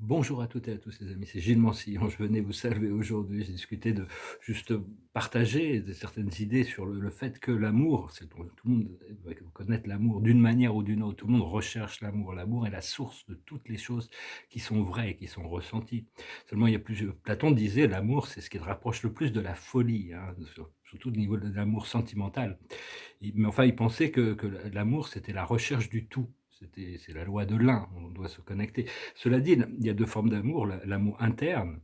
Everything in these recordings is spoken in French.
Bonjour à toutes et à tous les amis, c'est Gilles Mansillon, je venais vous saluer aujourd'hui. J'ai discuté de juste partager certaines idées sur le fait que l'amour, tout le monde va connaître l'amour d'une manière ou d'une autre, tout le monde recherche l'amour. L'amour est la source de toutes les choses qui sont vraies et qui sont ressenties. Seulement il y a plusieurs Platon disait: «L'amour, c'est ce qui te rapproche le plus de la folie», hein, surtout au niveau de l'amour sentimental. Mais enfin, il pensait que l'amour, c'était la recherche du tout. C'est la loi de l'un, on doit se connecter. Cela dit, il y a 2 formes d'amour, l'amour interne,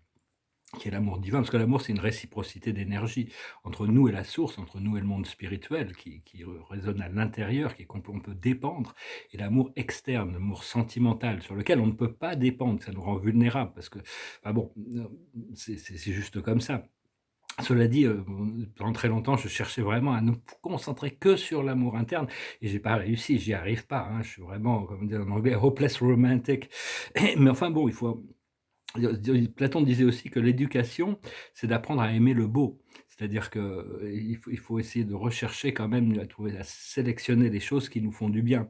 qui est l'amour divin, parce que l'amour, c'est une réciprocité d'énergie entre nous et la source, entre nous et le monde spirituel qui résonne à l'intérieur, on peut dépendre, et l'amour externe, l'amour sentimental, sur lequel on ne peut pas dépendre, ça nous rend vulnérables parce que, ah bon, c'est juste comme ça. Cela dit, pendant très longtemps, je cherchais vraiment à ne concentrer que sur l'amour interne et j'ai pas réussi, j'y arrive pas, hein. Je suis vraiment, comme on dit en anglais, hopeless romantic. Mais enfin bon, Platon disait aussi que l'éducation, c'est d'apprendre à aimer le beau. C'est-à-dire que, il faut essayer de rechercher quand même à sélectionner les choses qui nous font du bien.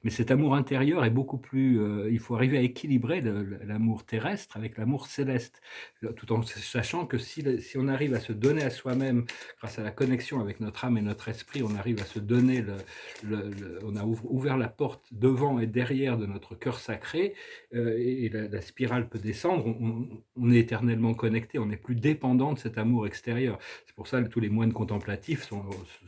Mais cet amour intérieur est beaucoup plus, il faut arriver à équilibrer l'amour terrestre avec l'amour céleste. Tout en sachant que si on arrive à se donner à soi-même grâce à la connexion avec notre âme et notre esprit, on arrive à se donner on a ouvert la porte devant et derrière de notre cœur sacré, et la spirale peut descendre, on est éternellement connecté, on n'est plus dépendant de cet amour extérieur. C'est pour ça que tous les moines contemplatifs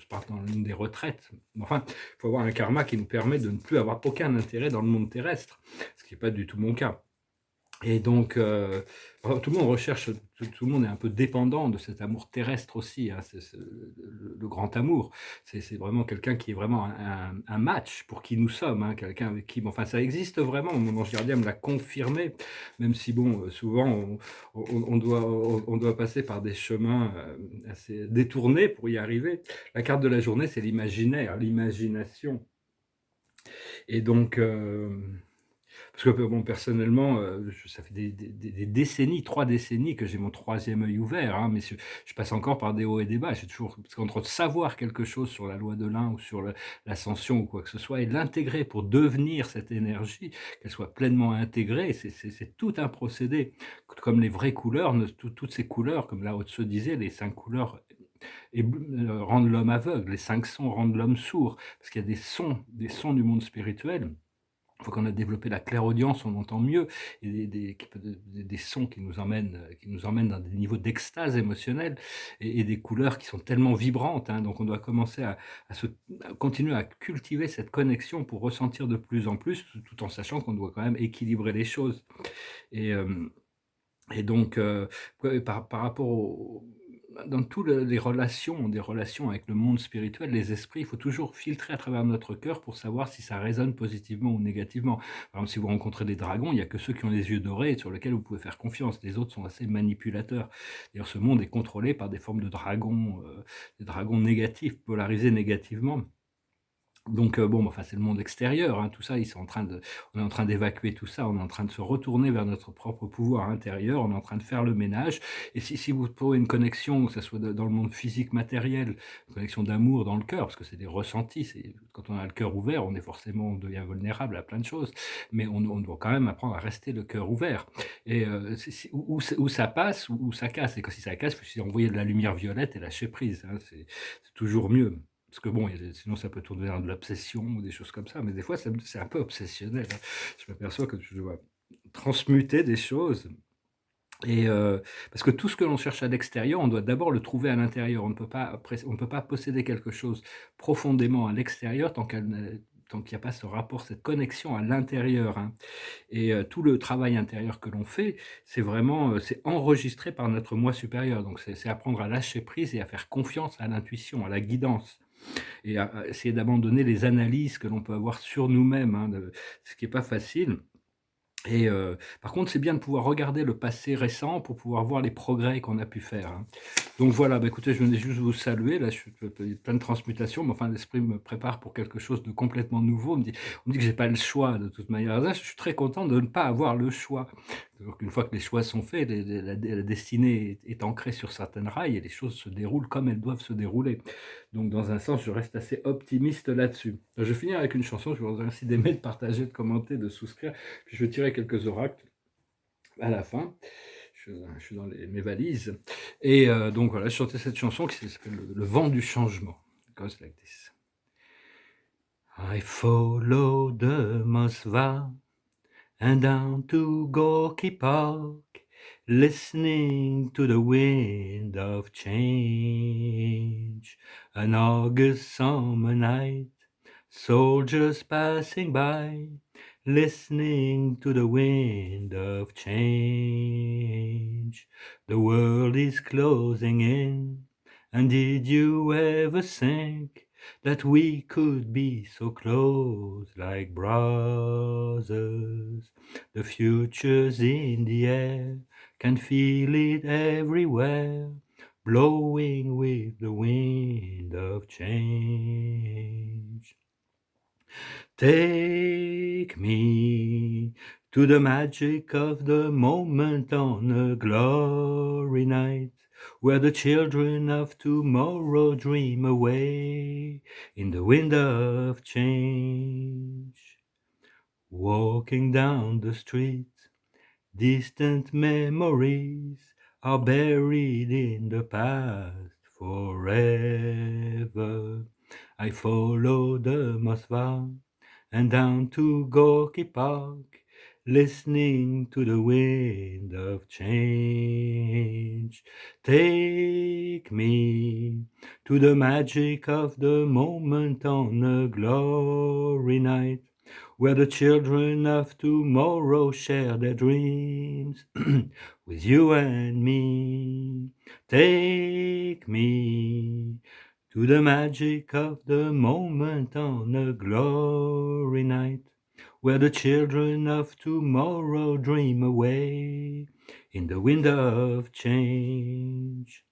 partent dans l'une des retraites. Enfin, il faut avoir un karma qui nous permet de ne plus avoir aucun intérêt dans le monde terrestre, ce qui n'est pas du tout mon cas. Et donc, tout le monde recherche, tout le monde est un peu dépendant de cet amour terrestre aussi, hein, c'est le grand amour. C'est vraiment quelqu'un qui est vraiment un match pour qui nous sommes, hein, quelqu'un avec qui bon, enfin, ça existe vraiment. Mon ange gardien me l'a confirmé, même si bon, souvent on doit passer par des chemins, assez détournés pour y arriver. La carte de la journée, c'est l'imaginaire, l'imagination et donc, parce que bon, personnellement, ça fait des décennies, 3 décennies que j'ai mon troisième œil ouvert, hein, mais je passe encore par des hauts et des bas. J'ai toujours parce qu'entre savoir quelque chose sur la loi de l'un ou sur l'ascension ou quoi que ce soit et l'intégrer pour devenir cette énergie, qu'elle soit pleinement intégrée, c'est tout un procédé. Comme les vraies couleurs, toutes ces couleurs, comme Lao Tse disait, les 5 couleurs rendent l'homme aveugle, les 5 sons rendent l'homme sourd, parce qu'il y a des sons du monde spirituel. Une fois qu'on a développé la clairaudience, on entend mieux et des sons qui nous emmènent dans des niveaux d'extase émotionnelle et des couleurs qui sont tellement vibrantes, hein. Donc on doit commencer à continuer à cultiver cette connexion pour ressentir de plus en plus, tout en sachant qu'on doit quand même équilibrer les choses et hem et donc, ouais, par rapport dans tous les relations des relations avec le monde spirituel, les esprits, il faut toujours filtrer à travers notre cœur pour savoir si ça résonne positivement ou négativement. Par exemple, si vous rencontrez des dragons, il y a que ceux qui ont les yeux dorés sur lesquels vous pouvez faire confiance. Les autres sont assez manipulateurs. D'ailleurs, ce monde est contrôlé par des formes de dragons, des dragons négatifs, polarisés négativement. Donc bon, bah, enfin, c'est le monde extérieur, hein, tout ça, ils sont en train de on est en train d'évacuer tout ça, on est en train de se retourner vers notre propre pouvoir intérieur, on est en train de faire le ménage et si vous trouvez une connexion, que ça soit dans le monde physique matériel, une connexion d'amour dans le cœur, parce que c'est des ressentis, c'est quand on a le cœur ouvert, on devient vulnérable à plein de choses, mais on doit quand même apprendre à rester le cœur ouvert et c'est où ça passe ou où ça casse et que si ça casse, il faut aussi envoyer de la lumière violette et lâcher prise, hein, c'est toujours mieux. Parce que bon, sinon ça peut tourner vers de l'obsession ou des choses comme ça, mais des fois c'est un peu obsessionnel, hein. Je m'aperçois que je dois transmuter des choses et parce que tout ce que l'on cherche à l'extérieur, on doit d'abord le trouver à l'intérieur. On ne peut pas posséder quelque chose profondément à l'extérieur tant qu'il n'y a pas ce rapport, cette connexion à l'intérieur, hein et tout le travail intérieur que l'on fait, c'est vraiment, c'est enregistré par notre moi supérieur. Donc c'est apprendre à lâcher prise et à faire confiance à l'intuition, à la guidance et à essayer d'abandonner les analyses que l'on peut avoir sur nous-mêmes, hein, ce qui est pas facile et par contre, c'est bien de pouvoir regarder le passé récent pour pouvoir voir les progrès qu'on a pu faire, hein. Donc voilà, bah, écoutez, je venais juste vous saluer, là, je suis plein de transmutation, mais enfin l'esprit me prépare pour quelque chose de complètement nouveau. On me dit que j'ai pas le choix de toute manière. Là, je suis très content de ne pas avoir le choix. Donc une fois que les choix sont faits, la destinée est ancrée sur certaines rails et les choses se déroulent comme elles doivent se dérouler. Donc dans un sens, je reste assez optimiste là-dessus. Je vais finir avec une chanson, je vous remercie d'aimer, de partager, de commenter, de souscrire, puis je vais tirer quelques oracles. à la fin. Je suis dans mes valises et donc voilà, je chantais cette chanson qui s'appelle le vent du changement. It goes like this. I follow the Moskva and down to Gorky Park, listening to the wind of change. An August summer night, soldiers passing by, listening to the wind of change. The world is closing in, and did you ever think that we could be so close like brothers? The future's in the air, can feel it everywhere, blowing with the wind of change. Take me to the magic of the moment on a glory night, where the children of tomorrow dream away in the wind of change. Walking down the street, distant memories are buried in the past forever. I follow the Moskva and down to Gorky Park, listening to the wind of change. Take me to the magic of the moment on a glory night, where the children of tomorrow share their dreams with you and me. Take me to the magic of the moment on a glory night, where the children of tomorrow dream away in the wind of change.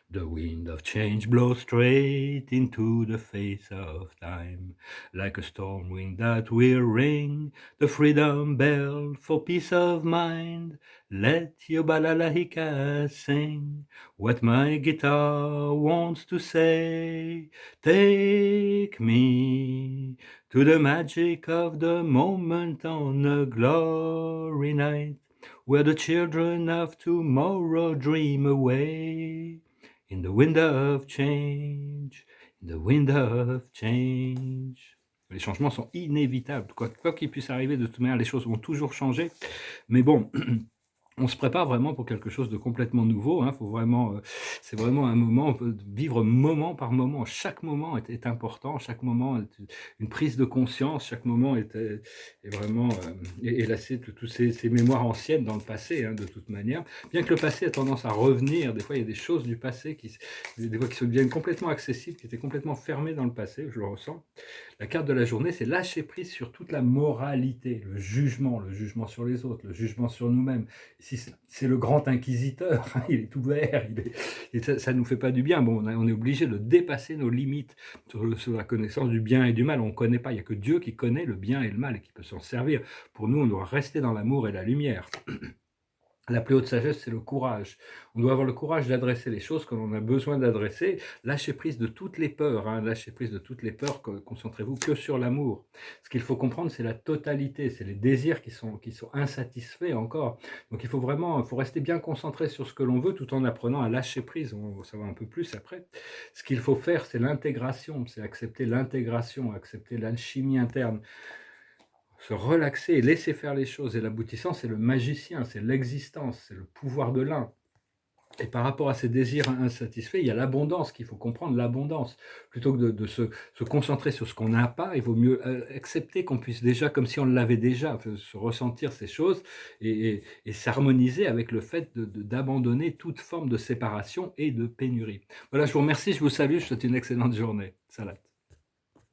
The wind of change blows straight into the face of time, like a storm wind that will ring the freedom bell for peace of mind. Let your balalaika sing what my guitar wants to say. Take me to the magic of the moment on a glory night, where the children of tomorrow dream away in the wind of change, in the wind of change. Les changements sont inévitables. Quoi qu'il puisse arriver, de toute manière, les choses vont toujours changer. Mais bon, on se prépare vraiment pour quelque chose de complètement nouveau, hein. Faut vraiment, c'est vraiment un moment, on peut vivre moment par moment. Chaque moment est important, chaque moment est une prise de conscience, chaque moment est vraiment, est lacé de toutes ces mémoires anciennes dans le passé, hein, de toute manière. Bien que le passé a tendance à revenir, des fois il y a des choses du passé des fois qui se deviennent complètement accessibles, qui étaient complètement fermées dans le passé, je le ressens. La carte de la journée, c'est lâcher prise sur toute la moralité, le jugement sur les autres, le jugement sur nous-mêmes. Si c'est le grand inquisiteur, hein, il est ouvert, et ça nous fait pas du bien. Bon, on est obligé de dépasser nos limites sur la connaissance du bien et du mal. On ne connaît pas, il n'y a que Dieu qui connaît le bien et le mal et qui peut s'en servir. Pour nous, on doit rester dans l'amour et la lumière. La plus haute sagesse, c'est le courage. On doit avoir le courage d'adresser les choses que l'on a besoin d'adresser. Lâchez prise de toutes les peurs, hein, lâchez prise de toutes les peurs, concentrez-vous que sur l'amour. Ce qu'il faut comprendre, c'est la totalité, c'est les désirs qui sont insatisfaits encore. Donc il faut vraiment, faut rester bien concentré sur ce que l'on veut tout en apprenant à lâcher prise. On va savoir un peu plus après. Ce qu'il faut faire, c'est l'intégration, c'est accepter l'intégration, accepter l'alchimie interne. Se relaxer et laisser faire les choses. Et l'aboutissant, c'est le magicien, c'est l'existence, c'est le pouvoir de l'un. Et par rapport à ces désirs insatisfaits, il y a l'abondance qu'il faut comprendre, l'abondance. Plutôt que de se concentrer sur ce qu'on n'a pas, il vaut mieux accepter qu'on puisse déjà, comme si on l'avait déjà, se ressentir ces choses et s'harmoniser avec le fait d'abandonner toute forme de séparation et de pénurie. Voilà, je vous remercie, je vous salue, je vous souhaite une excellente journée. Salat.